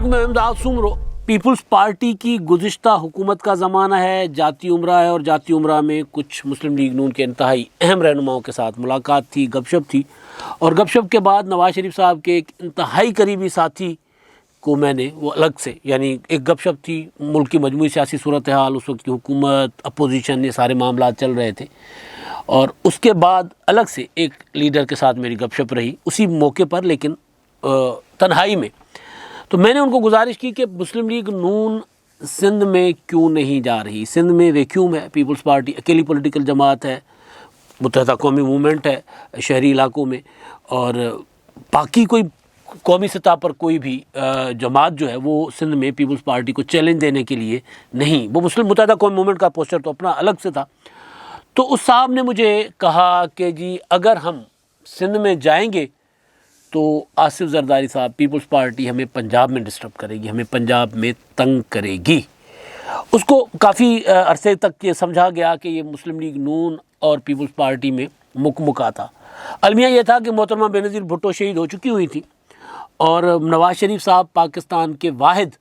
میں امداد Soomro Peoples party کی گزشتہ حکومت کا زمانہ ہے. جاتی عمرہ ہے اور جاتی عمرہ میں کچھ مسلم لیگ نون کے انتہائی اہم رہنماؤں کے ساتھ ملاقات تھی, گپ شپ تھی, اور گپ شپ کے بعد نواز شریف صاحب کے ایک انتہائی قریبی ساتھی کو میں نے وہ الگ سے, یعنی ایک گپ شپ تھی, ملک کی مجموعی سیاسی صورتحال, اس وقت کی حکومت, اپوزیشن, یہ سارے معاملات چل رہے تھے, اور اس کے بعد الگ سے ایک لیڈر کے ساتھ میری گپ شپ رہی اسی موقع پر, لیکن تنہائی میں. تو میں نے ان کو گزارش کی کہ مسلم لیگ نون سندھ میں کیوں نہیں جا رہی. سندھ میں ویکیوم ہے, پیپلز پارٹی اکیلی پولیٹیکل جماعت ہے, متحدہ قومی موومنٹ ہے شہری علاقوں میں, اور باقی کوئی قومی سطح پر کوئی بھی جماعت جو ہے وہ سندھ میں پیپلز پارٹی کو چیلنج دینے کے لیے نہیں. وہ مسلم متحدہ قومی موومنٹ کا پوسٹر تو اپنا الگ سے تھا. تو اس صاحب نے مجھے کہا کہ جی اگر ہم سندھ میں جائیں گے تو آصف زرداری صاحب, پیپلز پارٹی ہمیں پنجاب میں ڈسٹرب کرے گی, ہمیں پنجاب میں تنگ کرے گی. اس کو کافی عرصے تک یہ سمجھا گیا کہ یہ مسلم لیگ نون اور پیپلز پارٹی میں مکمکا تھا. المیہ یہ تھا کہ محترمہ بینظیر بھٹو شہید ہو چکی ہوئی تھی, اور نواز شریف صاحب پاکستان کے واحد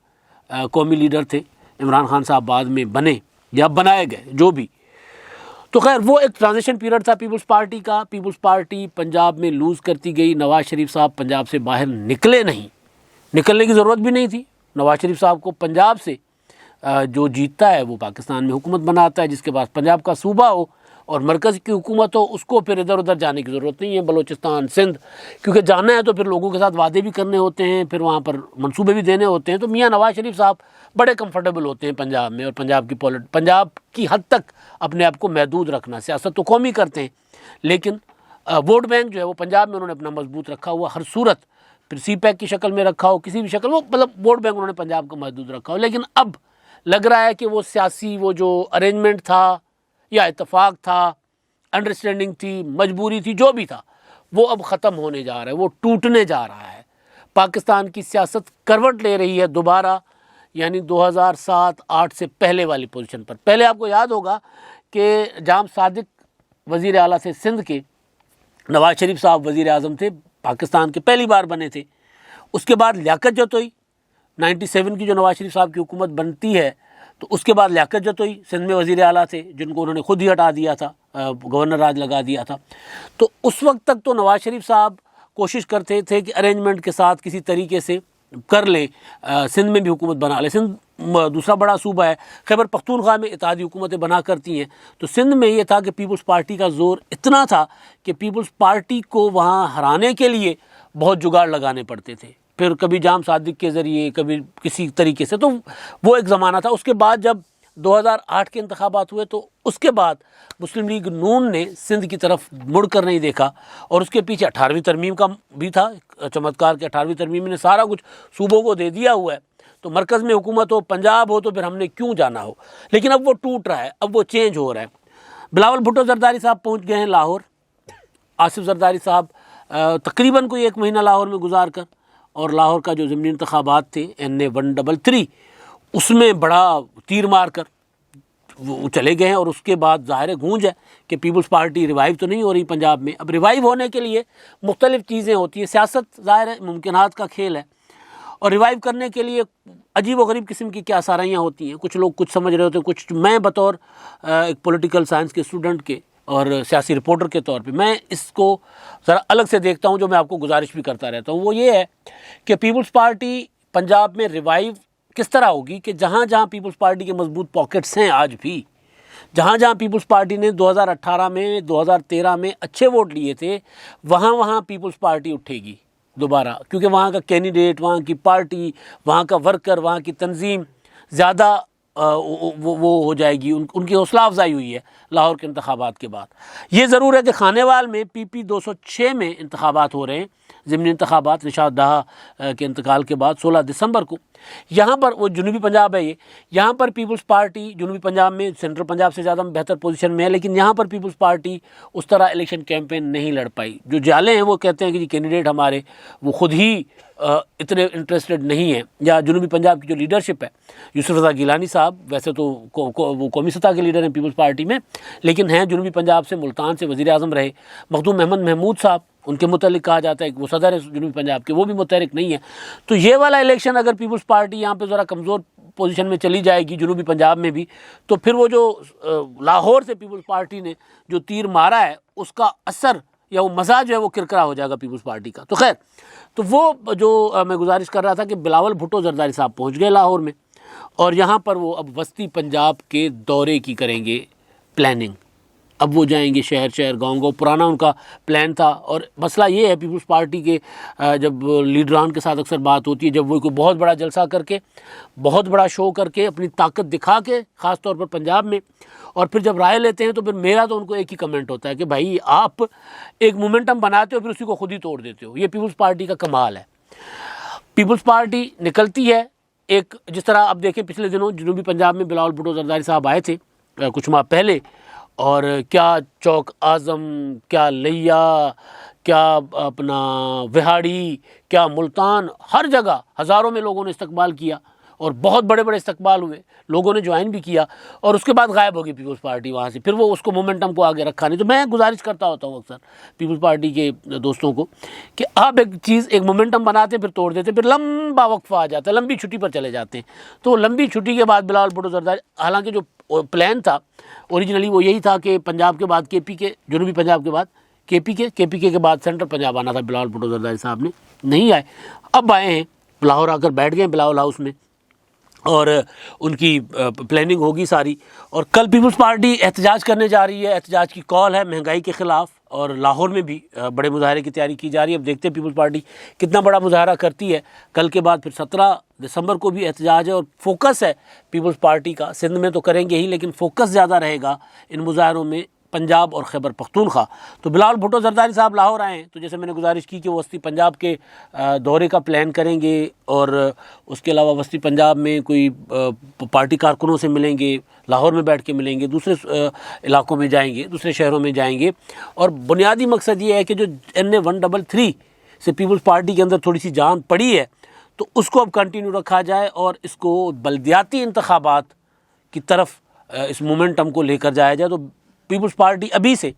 قومی لیڈر تھے. عمران خان صاحب بعد میں بنے یا بنائے گئے جو بھی. تو خیر وہ ایک ٹرانزیشن پیریڈ تھا پیپلز پارٹی کا. پیپلز پارٹی پنجاب میں لوز کرتی گئی. نواز شریف صاحب پنجاب سے باہر نکلے نہیں, نکلنے کی ضرورت بھی نہیں تھی. نواز شریف صاحب کو پنجاب سے جو جیتتا ہے وہ پاکستان میں حکومت بناتا ہے, جس کے پاس پنجاب کا صوبہ ہو اور مرکز کی حکومت ہو, اس کو پھر ادھر ادھر جانے کی ضرورت نہیں ہے, بلوچستان, سندھ, کیونکہ جانا ہے تو پھر لوگوں کے ساتھ وعدے بھی کرنے ہوتے ہیں, پھر وہاں پر منصوبے بھی دینے ہوتے ہیں. تو میاں نواز شریف صاحب بڑے کمفرٹیبل ہوتے ہیں پنجاب میں, اور پنجاب کی حد تک اپنے آپ کو محدود رکھنا. سیاست تو قومی کرتے ہیں, لیکن ووٹ بینک جو ہے وہ پنجاب میں انہوں نے اپنا مضبوط رکھا ہوا, ہر صورت پھر سی پیک کی شکل میں رکھا ہو, کسی بھی شکل, وہ مطلب ووٹ بینک انہوں نے پنجاب کا محدود رکھا ہو. لیکن اب لگ رہا ہے کہ وہ سیاسی وہ جو ارینجمنٹ تھا یا اتفاق تھا, انڈرسٹینڈنگ تھی, مجبوری تھی, جو بھی تھا, وہ اب ختم ہونے جا رہا ہے, وہ ٹوٹنے جا رہا ہے. پاکستان کی سیاست کروٹ لے رہی ہے دوبارہ, یعنی 2007-8 سے پہلے والی پوزیشن پر. پہلے آپ کو یاد ہوگا کہ جام صادق وزیر اعلیٰ تھے سندھ کے, نواز شریف صاحب وزیر اعظم تھے, پاکستان کے پہلی بار بنے تھے. اس کے بعد لیاقت جتوئی, 97 کی جو نواز شریف صاحب کی حکومت بنتی ہے, تو اس کے بعد لیاقت جتوئی سندھ میں وزیر اعلیٰ تھے, جن کو انہوں نے خود ہی ہٹا دیا تھا, گورنر راج لگا دیا تھا. تو اس وقت تک تو نواز شریف صاحب کوشش کرتے تھے کہ ارینجمنٹ کے ساتھ کسی طریقے سے کر لیں, سندھ میں بھی حکومت بنا لیں. سندھ دوسرا بڑا صوبہ ہے, خیبر پختونخوا میں اتحادی حکومتیں بنا کرتی ہیں. تو سندھ میں یہ تھا کہ پیپلز پارٹی کا زور اتنا تھا کہ پیپلز پارٹی کو وہاں ہرانے کے لیے بہت جگاڑ لگانے پڑتے تھے, پھر کبھی جام صادق کے ذریعے, کبھی کسی طریقے سے. تو وہ ایک زمانہ تھا. اس کے بعد جب 2008 کے انتخابات ہوئے تو اس کے بعد مسلم لیگ نون نے سندھ کی طرف مڑ کر نہیں دیکھا, اور اس کے پیچھے 18ویں ترمیم کا بھی تھا چمتکار کہ 18ویں ترمیم نے سارا کچھ صوبوں کو دے دیا ہوا ہے, تو مرکز میں حکومت ہو, پنجاب ہو, تو پھر ہم نے کیوں جانا ہو. لیکن اب وہ ٹوٹ رہا ہے, اب وہ چینج ہو رہا ہے. بلاول بھٹو زرداری صاحب پہنچ گئے ہیں لاہور. آصف زرداری صاحب تقریباً کوئی 1 مہینہ لاہور میں گزار کر, اور لاہور کا جو ضمنی انتخابات تھے NA 133 اس میں بڑا تیر مار کر وہ چلے گئے ہیں. اور اس کے بعد ظاہر گونج ہے کہ پیپلز پارٹی ریوائیو تو نہیں ہو رہی پنجاب میں. اب ریوائیو ہونے کے لیے مختلف چیزیں ہوتی ہیں, سیاست ظاہر ہے ممکنات کا کھیل ہے, اور ریوائیو کرنے کے لیے عجیب و غریب قسم کی کیا سارائیاں ہوتی ہیں. کچھ لوگ کچھ سمجھ رہے ہوتے ہیں, کچھ. میں بطور ایک پولیٹیکل سائنس کے اسٹوڈنٹ کے اور سیاسی رپورٹر کے طور پہ میں اس کو ذرا الگ سے دیکھتا ہوں, جو میں آپ کو گزارش بھی کرتا رہتا ہوں. وہ یہ ہے کہ پیپلز پارٹی پنجاب میں ریوائیو کس طرح ہوگی کہ جہاں جہاں پیپلز پارٹی کے مضبوط پاکٹس ہیں آج بھی, جہاں جہاں پیپلز پارٹی نے 2018 میں 2013 میں اچھے ووٹ لیے تھے, وہاں وہاں پیپلز پارٹی اٹھے گی دوبارہ, کیونکہ وہاں کا کینڈیڈیٹ, وہاں کی پارٹی, وہاں کا ورکر, وہاں کی تنظیم زیادہ وہ ہو جائے گی. ان کی حوصلہ افزائی ہوئی ہے لاہور کے انتخابات کے بعد. یہ ضرور ہے کہ خانیوال میں PP 206 میں انتخابات ہو رہے ہیں, ضمنی انتخابات نشاط دہا کے انتقال کے بعد 16 دسمبر کو. یہاں پر وہ جنوبی پنجاب ہے, یہاں پر پیپلز پارٹی جنوبی پنجاب میں سینٹرل پنجاب سے زیادہ بہتر پوزیشن میں ہے, لیکن یہاں پر پیپلز پارٹی اس طرح الیکشن کیمپین نہیں لڑ پائی. جو جالے ہیں وہ کہتے ہیں کہ جی کینڈیڈیٹ ہمارے وہ خود ہی اتنے انٹرسٹڈ نہیں ہیں, یا جنوبی پنجاب کی جو لیڈرشپ ہے, یوسف رضا گیلانی صاحب ویسے تو وہ قومی سطح کے لیڈر ہیں پیپلز پارٹی میں, لیکن ہیں جنوبی پنجاب سے, ملتان سے وزیر اعظم رہے. مخدوم احمد محمود صاحب ان کے متعلق کہا جاتا ہے کہ وہ صدر ہے جنوبی پنجاب کے، وہ بھی متحرک نہیں ہے. تو یہ والا الیکشن اگر پیپلز پارٹی یہاں پہ ذرا کمزور پوزیشن میں چلی جائے گی جنوبی پنجاب میں بھی، تو پھر وہ جو لاہور سے پیپلز پارٹی نے جو تیر مارا ہے اس کا اثر یا وہ مزہ جو ہے وہ کرکرا ہو جائے گا پیپلز پارٹی کا. تو خیر، تو وہ جو میں گزارش کر رہا تھا کہ بلاول بھٹو زرداری صاحب پہنچ گئے لاہور میں، اور یہاں پر وہ اب وسطی پنجاب کے دورے کی کریں گے پلاننگ. اب وہ جائیں گے شہر شہر گاؤں گاؤں. پرانا ان کا پلان تھا، اور مسئلہ یہ ہے پیپلز پارٹی کے جب لیڈران کے ساتھ اکثر بات ہوتی ہے، جب وہ کوئی بہت بڑا جلسہ کر کے، بہت بڑا شو کر کے، اپنی طاقت دکھا کے، خاص طور پر پنجاب میں، اور پھر جب رائے لیتے ہیں تو پھر میرا تو ان کو ایک ہی کمنٹ ہوتا ہے کہ بھائی آپ ایک مومنٹم بناتے ہو پھر اسی کو خود ہی توڑ دیتے ہو. یہ پیپلز پارٹی کا کمال ہے. پیپلز پارٹی نکلتی ہے ایک، جس طرح اب دیکھیں پچھلے دنوں جنوبی پنجاب میں بلاول بھٹو زرداری صاحب آئے تھے کچھ ماہ پہلے، اور کیا چوک اعظم، کیا لیا، کیا اپنا وہاڑی، کیا ملتان، ہر جگہ ہزاروں میں لوگوں نے استقبال کیا، اور بہت بڑے بڑے استقبال ہوئے، لوگوں نے جوائن بھی کیا، اور اس کے بعد غائب ہو گئی پیپلز پارٹی وہاں سے. پھر وہ اس کو مومنٹم کو آگے رکھا نہیں. تو میں گزارش کرتا ہوتا ہوں اکثر پیپلز پارٹی کے دوستوں کو کہ آپ ایک چیز، ایک مومنٹم بناتے ہیں، پھر توڑ دیتے ہیں، پھر لمبا وقفہ آ جاتا ہے، لمبی چھٹی پر چلے جاتے ہیں. تو لمبی چھٹی کے بعد بلاول بھٹو زرداری، حالانکہ جو پلان تھا اوریجنلی وہ یہی تھا کہ پنجاب کے بعد کے پی کے، جنوبی پنجاب کے بعد کے پی کے بعد سینٹرل پنجاب آنا تھا. بلاول بھٹو زرداری صاحب نے نہیں آئے، اب آئے ہیں لاہور، آ کر بیٹھ گئے بلاول ہاؤس میں، اور ان کی پلاننگ ہوگی ساری. اور کل پیپلز پارٹی احتجاج کرنے جا رہی ہے. احتجاج کی کال ہے مہنگائی کے خلاف، اور لاہور میں بھی بڑے مظاہرے کی تیاری کی جا رہی ہے. اب دیکھتے ہیں پیپلز پارٹی کتنا بڑا مظاہرہ کرتی ہے. کل کے بعد پھر 17 دسمبر کو بھی احتجاج ہے، اور فوکس ہے پیپلز پارٹی کا. سندھ میں تو کریں گے ہی، لیکن فوکس زیادہ رہے گا ان مظاہروں میں پنجاب اور خیبر پختونخوا. تو بلاول بھٹو زرداری صاحب لاہور آئے ہیں، تو جیسے میں نے گزارش کی کہ وہ وسطی پنجاب کے دورے کا پلان کریں گے، اور اس کے علاوہ وسطی پنجاب میں کوئی پارٹی کارکنوں سے ملیں گے، لاہور میں بیٹھ کے ملیں گے، دوسرے علاقوں میں جائیں گے، دوسرے شہروں میں جائیں گے. اور بنیادی مقصد یہ ہے کہ جو NA-133 سے پیپلز پارٹی کے اندر تھوڑی سی جان پڑی ہے، تو اس کو اب کنٹینیو رکھا جائے، اور اس کو بلدیاتی انتخابات کی طرف اس مومنٹم کو لے کر جایا جائے. تو پیپلز پارٹی ابھی سے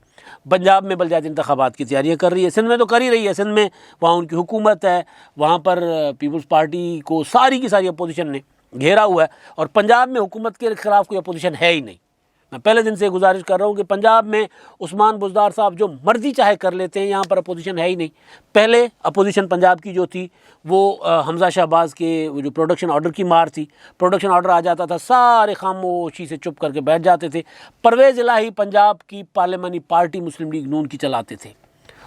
پنجاب میں بلدیاتی انتخابات کی تیاریاں کر رہی ہے. سندھ میں تو کر ہی رہی ہے، سندھ میں وہاں ان کی حکومت ہے، وہاں پر پیپلز پارٹی کو ساری کی ساری اپوزیشن نے گھیرا ہوا ہے، اور پنجاب میں حکومت کے خلاف کوئی اپوزیشن ہے ہی نہیں. میں پہلے دن سے گزارش کر رہا ہوں کہ پنجاب میں عثمان بزدار صاحب جو مرضی چاہے کر لیتے ہیں، یہاں پر اپوزیشن ہے ہی نہیں. پہلے اپوزیشن پنجاب کی جو تھی وہ حمزہ شہباز کے وہ جو پروڈکشن آرڈر کی مار تھی. پروڈکشن آرڈر آ جاتا تھا، سارے خاموشی سے چپ کر کے بیٹھ جاتے تھے. پرویز الہی پنجاب کی پارلیمانی پارٹی مسلم لیگ نون کی چلاتے تھے.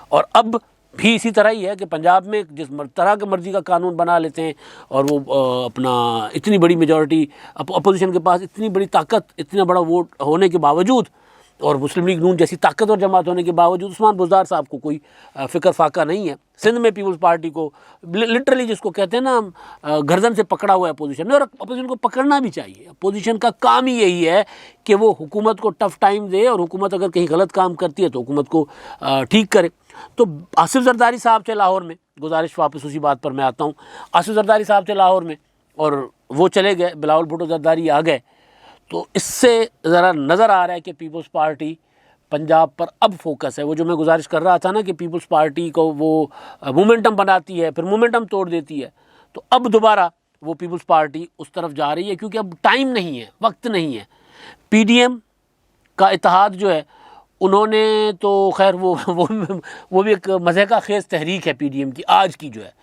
اور اب بھی اسی طرح ہی ہے کہ پنجاب میں جس طرح کے مرضی کا قانون بنا لیتے ہیں، اور وہ اپنا اتنی بڑی میجورٹی اپوزیشن کے پاس، اتنی بڑی طاقت، اتنا بڑا ووٹ ہونے کے باوجود، اور مسلم لیگ نون جیسی طاقتور جماعت ہونے کے باوجود عثمان بزدار صاحب کو کوئی فکر فاقہ نہیں ہے. سندھ میں پیپلز پارٹی کو لٹرلی جس کو کہتے ہیں نا گردن سے پکڑا ہوا ہے اپوزیشن نے، اور اپوزیشن کو پکڑنا بھی چاہیے. اپوزیشن کا کام ہی یہی ہے کہ وہ حکومت کو ٹف ٹائم دے، اور حکومت اگر کہیں غلط کام کرتی ہے تو حکومت کو ٹھیک کرے. تو آصف زرداری صاحب تھے لاہور میں، گزارش واپس اسی بات پر میں آتا ہوں. آصف زرداری صاحب تھے لاہور میں، اور وہ چلے گئے، بلاول بھٹو زرداری آ گئے. تو اس سے ذرا نظر آ رہا ہے کہ پیپلز پارٹی پنجاب پر اب فوکس ہے. وہ جو میں گزارش کر رہا تھا نا کہ پیپلز پارٹی کو وہ مومنٹم بناتی ہے، پھر مومنٹم توڑ دیتی ہے، تو اب دوبارہ وہ پیپلز پارٹی اس طرف جا رہی ہے، کیونکہ اب ٹائم نہیں ہے، وقت نہیں ہے. پی ڈی ایم کا اتحاد جو ہے، انہوں نے تو خیر وہ بھی ایک مزے کا خیز تحریک ہے پی ڈی ایم کی آج کی جو ہے.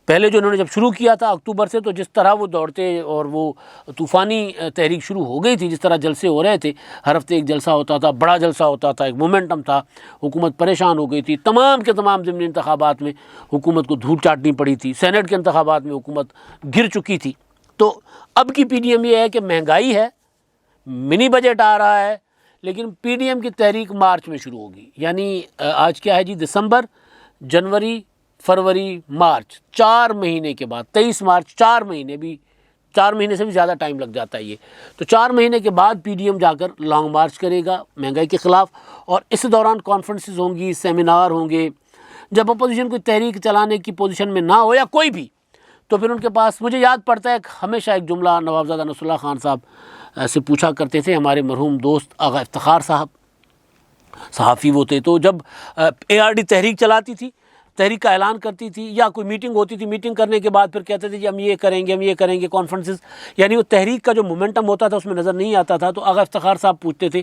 پہلے جو انہوں نے جب شروع کیا تھا اکتوبر سے، تو جس طرح وہ دوڑتے اور وہ طوفانی تحریک شروع ہو گئی تھی، جس طرح جلسے ہو رہے تھے، ہر ہفتے ایک جلسہ ہوتا تھا، بڑا جلسہ ہوتا تھا، ایک مومنٹم تھا، حکومت پریشان ہو گئی تھی. تمام کے تمام ضمنی انتخابات میں حکومت کو دھول چاٹنی پڑی تھی، سینٹ کے انتخابات میں حکومت گر چکی تھی. تو اب کی پی ڈی ایم یہ ہے کہ مہنگائی ہے، منی بجٹ آ رہا ہے، لیکن پی ڈی ایم کی تحریک مارچ میں شروع ہوگی. یعنی آج کیا ہے جی، دسمبر، جنوری، فروری، مارچ، 4 مہینے کے بعد 23 مارچ، 4 مہینے بھی، 4 مہینے سے بھی زیادہ ٹائم لگ جاتا ہے یہ. تو 4 مہینے کے بعد پی ڈی ایم جا کر لانگ مارچ کرے گا مہنگائی کے خلاف. اور اس دوران کانفرنسز ہوں گی، سیمینار ہوں گے. جب اپوزیشن کوئی تحریک چلانے کی پوزیشن میں نہ ہو یا کوئی بھی، تو پھر ان کے پاس، مجھے یاد پڑتا ہے ہمیشہ ایک جملہ نوابزادہ نصر اللہ خان صاحب سے پوچھا کرتے تھے، ہمارے مرحوم دوست آغا افتخار صاحب، صحافی وہ تھے. تو جب اے آر ڈی تحریک چلاتی تھی تحریک کا اعلان کرتی تھی یا کوئی میٹنگ ہوتی تھی، میٹنگ کرنے کے بعد پھر کہتے تھے جی ہم یہ کریں گے، ہم یہ کریں گے، کانفرنسز، یعنی وہ تحریک کا جو مومنٹم ہوتا تھا اس میں نظر نہیں آتا تھا۔ تو آغا افتخار صاحب پوچھتے تھے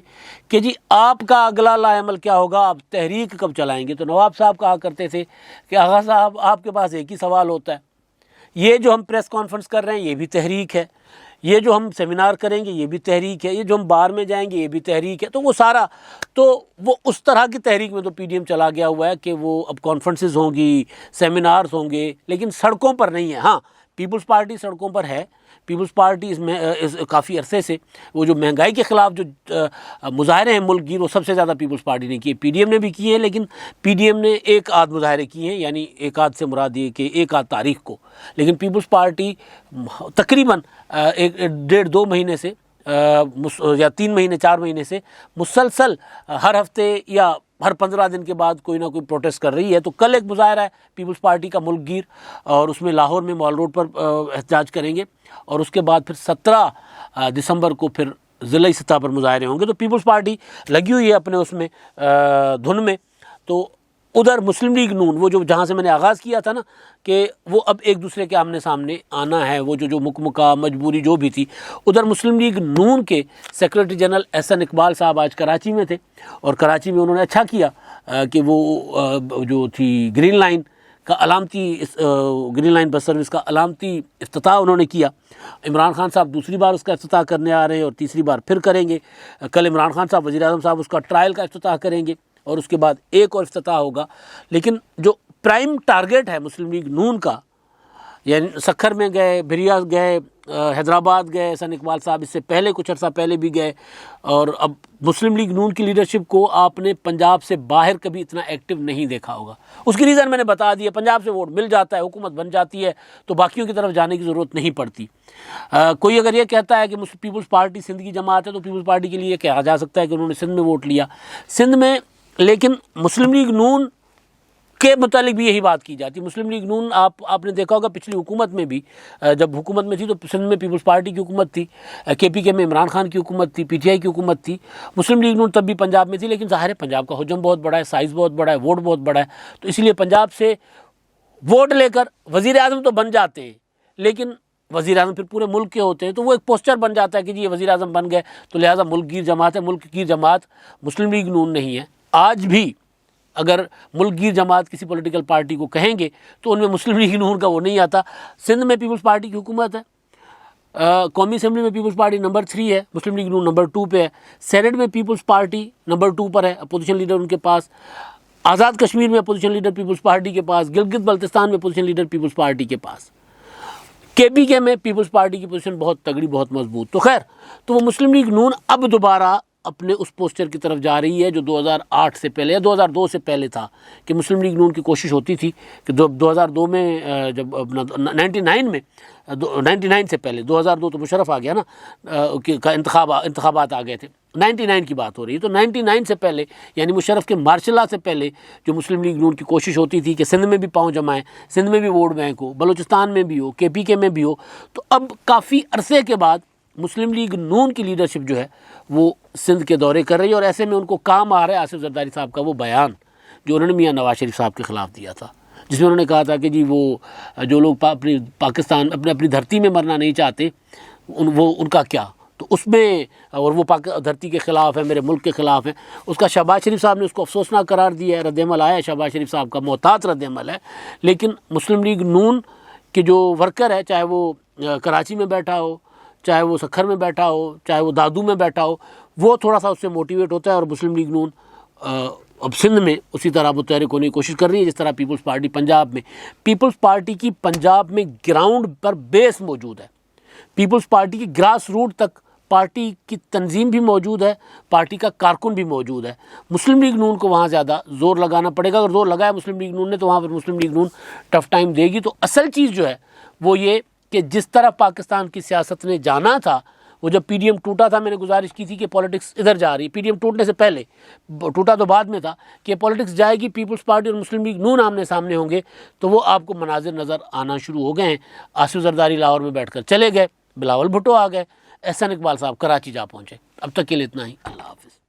کہ جی آپ کا اگلا لا عمل کیا ہوگا، آپ تحریک کب چلائیں گے؟ تو نواب صاحب کہا کرتے تھے کہ آغا صاحب آپ کے پاس ایک ہی سوال ہوتا ہے، یہ جو ہم پریس کانفرنس کر رہے ہیں یہ بھی تحریک ہے، یہ جو ہم سیمینار کریں گے یہ بھی تحریک ہے، یہ جو ہم بار میں جائیں گے یہ بھی تحریک ہے۔ تو وہ سارا، تو وہ اس طرح کی تحریک میں تو پی ڈی ایم چلا گیا ہوا ہے کہ وہ اب کانفرنسز ہوں گی، سیمینارز ہوں گے، لیکن سڑکوں پر نہیں ہے۔ ہاں پیپلز پارٹی سڑکوں پر ہے، پیپلز پارٹی اس میں کافی عرصے سے وہ جو مہنگائی کے خلاف جو مظاہرے ہیں ملک گیر، وہ سب سے زیادہ پیپلز پارٹی نے کیے، پی ڈی ایم نے بھی کیے ہیں، لیکن پی ڈی ایم نے ایک آدھ مظاہرے کیے ہیں، یعنی ایک آدھ سے مراد یہ کہ ایک آدھ تاریخ کو، لیکن پیپلز پارٹی تقریباً 1.5-2 مہینے سے یا 3 مہینے 4 مہینے سے مسلسل ہر ہفتے یا ہر 15 دن کے بعد کوئی نہ کوئی پروٹیسٹ کر رہی ہے۔ تو کل ایک مظاہرہ ہے پیپلز پارٹی کا ملک گیر، اور اس میں لاہور میں مال روڈ پر احتجاج کریں گے، اور اس کے بعد پھر 17 دسمبر کو پھر ضلعی سطح پر مظاہرے ہوں گے۔ تو پیپلز پارٹی لگی ہوئی ہے اپنے اس میں دھن میں۔ تو ادھر مسلم لیگ نون، وہ جو جہاں سے میں نے آغاز کیا تھا نا کہ وہ اب ایک دوسرے کے آمنے سامنے آنا ہے، وہ جو مکمکہ مجبوری جو بھی تھی، ادھر مسلم لیگ نون کے سیکریٹری جنرل احسن اقبال صاحب آج کراچی میں تھے، اور کراچی میں انہوں نے اچھا کیا کہ وہ جو تھی گرین لائن کا علامتی گرین لائن بس سروس کا علامتی افتتاح انہوں نے کیا۔ عمران خان صاحب دوسری بار اس کا افتتاح کرنے آ رہے ہیں اور تیسری بار پھر کریں گے۔ کل عمران خان صاحب وزیر اعظم صاحب اس کا ٹرائل کا افتتاح کریں گے، اور اس کے بعد ایک اور افتتاح ہوگا۔ لیکن جو پرائم ٹارگیٹ ہے مسلم لیگ نون کا، یعنی سکھر میں گئے، بھریا گئے، حیدرآباد گئے احسن اقبال صاحب، اس سے پہلے کچھ عرصہ پہلے بھی گئے، اور اب مسلم لیگ نون کی لیڈرشپ کو آپ نے پنجاب سے باہر کبھی اتنا ایکٹیو نہیں دیکھا ہوگا۔ اس کی ریزن میں نے بتا دیا، پنجاب سے ووٹ مل جاتا ہے، حکومت بن جاتی ہے، تو باقیوں کی طرف جانے کی ضرورت نہیں پڑتی۔ کوئی اگر یہ کہتا ہے کہ پیپلز پارٹی سندھ کی جماعت ہے، تو پیپلز پارٹی کے لیے یہ کہا جا سکتا ہے کہ انہوں نے سندھ میں ووٹ لیا، سندھ میں، لیکن مسلم لیگ نون کے متعلق بھی یہی بات کی جاتی ہے۔ مسلم لیگ نون آپ نے دیکھا ہوگا پچھلی حکومت میں بھی، جب حکومت میں تھی تو سندھ میں پیپلز پارٹی کی حکومت تھی، کے پی کے میں عمران خان کی حکومت تھی، پی ٹی آئی کی حکومت تھی، مسلم لیگ نون تب بھی پنجاب میں تھی، لیکن ظاہر ہے پنجاب کا حجم بہت بڑا ہے، سائز بہت بڑا ہے، ووٹ بہت بڑا ہے، تو اس لیے پنجاب سے ووٹ لے کر وزیر اعظم تو بن جاتے ہیں، لیکن وزیر اعظم پھر پورے ملک کے ہوتے ہیں، تو وہ ایک پوسچر بن جاتا ہے کہ جی یہ وزیر اعظم بن گئے تو لہٰذا ملک گیر جماعت ہے۔ ملک گیر جماعت مسلم لیگ نون نہیں ہے۔ آج بھی اگر ملک گیر جماعت کسی پولیٹیکل پارٹی کو کہیں گے تو ان میں مسلم لیگ نون کا وہ نہیں آتا۔ سندھ میں پیپلز پارٹی کی حکومت ہے، قومی اسمبلی میں پیپلز پارٹی نمبر 3 ہے، مسلم لیگ نون نمبر 2 پہ ہے، سینٹ میں پیپلز پارٹی نمبر 2 پر ہے، اپوزیشن لیڈر ان کے پاس، آزاد کشمیر میں اپوزیشن لیڈر پیپلز پارٹی کے پاس، گلگت بلتستان میں اپوزیشن لیڈر پیپلز پارٹی کے پاس، کے پی کے میں پیپلز پارٹی کی پوزیشن بہت تگڑی، بہت مضبوط۔ تو خیر، تو وہ مسلم لیگ نون اب دوبارہ اپنے اس پوسچر کی طرف جا رہی ہے جو 2008 سے پہلے یا 2002 سے پہلے تھا، کہ مسلم لیگ نون کی کوشش ہوتی تھی کہ 2002 میں جب اپنا 99 سے پہلے، 2002 تو مشرف آ گیا نا کا انتخابات آ گئے تھے، 99 کی بات ہو رہی ہے، تو 99 سے پہلے یعنی مشرف کے مارشل لا سے پہلے جو مسلم لیگ نون کی کوشش ہوتی تھی کہ سندھ میں بھی پاؤں جمائیں، سندھ میں بھی ووٹ بینک ہو، بلوچستان میں بھی ہو، کے پی کے میں بھی ہو، تو اب کافی عرصے کے بعد مسلم لیگ نون کی لیڈرشپ جو ہے وہ سندھ کے دورے کر رہی ہے، اور ایسے میں ان کو کام آ رہا ہے آصف زرداری صاحب کا وہ بیان جو انہوں نے میاں نواز شریف صاحب کے خلاف دیا تھا، جس میں انہوں نے کہا تھا کہ جی وہ جو لوگ اپنی پاکستان اپنی دھرتی میں مرنا نہیں چاہتے وہ ان کا کیا، تو اس میں، اور وہ دھرتی کے خلاف ہے، میرے ملک کے خلاف ہے، اس کا شہباز شریف صاحب نے اس کو افسوسناک قرار دیا ہے، رد عمل آیا ہے شہباز شریف صاحب کا، محتاط رد عمل ہے، لیکن مسلم لیگ نون کے جو ورکر ہے، چاہے وہ کراچی میں بیٹھا ہو، چاہے وہ سکھر میں بیٹھا ہو، چاہے وہ دادو میں بیٹھا ہو، وہ تھوڑا سا اس سے موٹیویٹ ہوتا ہے، اور مسلم لیگ نون اب سندھ میں اسی طرح متحرک ہونے کی کوشش کر رہی ہے جس طرح پیپلز پارٹی پنجاب میں، پیپلز پارٹی کی پنجاب میں گراؤنڈ پر بیس موجود ہے، پیپلز پارٹی کی گراس روٹ تک پارٹی کی تنظیم بھی موجود ہے، پارٹی کا کارکن بھی موجود ہے۔ مسلم لیگ نون کو وہاں زیادہ زور لگانا پڑے گا، اگر زور لگایا مسلم لیگ نون نے تو وہاں پر مسلم لیگ نون ٹف ٹائم دے گی۔ تو اصل چیز جو ہے وہ یہ کہ جس طرح پاکستان کی سیاست نے جانا تھا، وہ جب پی ڈی ایم ٹوٹا تھا، میں نے گزارش کی تھی کہ پولیٹکس ادھر جا رہی ہے، پی ڈی ایم ٹوٹنے سے پہلے، ٹوٹا تو بعد میں تھا، کہ پولیٹکس جائے گی، پیپلز پارٹی اور مسلم لیگ نون آمنے سامنے ہوں گے، تو وہ آپ کو مناظر نظر آنا شروع ہو گئے ہیں۔ آصف زرداری لاہور میں بیٹھ کر چلے گئے، بلاول بھٹو آ گئے، احسن اقبال صاحب کراچی جا پہنچے۔ اب تک کے لیے اتنا ہی، اللہ حافظ۔